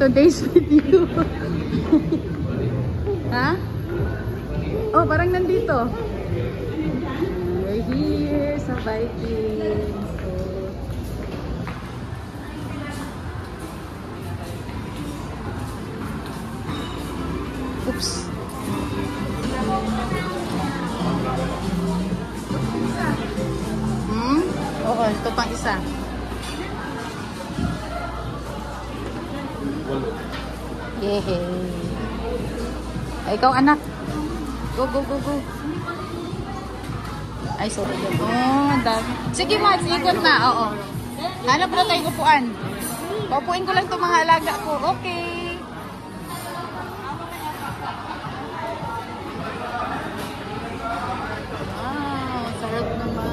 today's video. Ha? Oh, parang nandito. We're here sa Vikings. Oops. Oo, ito pang isa. Yehey. Ay, ikaw anak. Go, go, go, go. Ay, sorry. Oh, dami. Sige, Mads, ikot na. Oo. Hanap na tayo upuan. Paupuin ko lang itong mga alaga ko. Okay. Wow, sarap naman.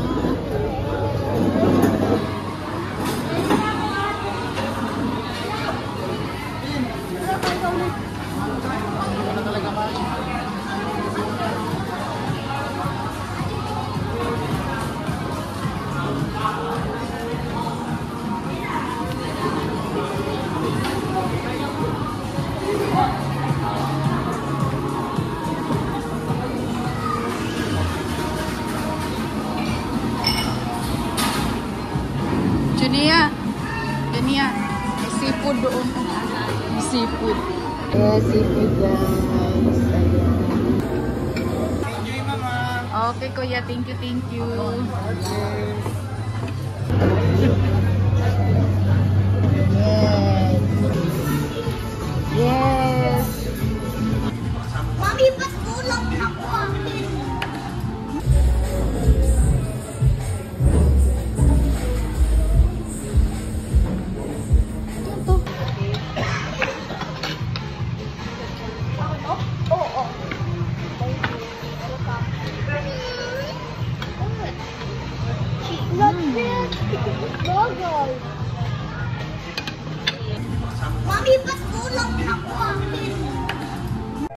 Junia, may seafood doon. May seafood. Yeah, seafood guys. Enjoy, mama. Okay, kuya. Thank you, thank you. Yes. Yes. Mami, ba't kulang ako?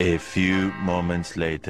A few moments later.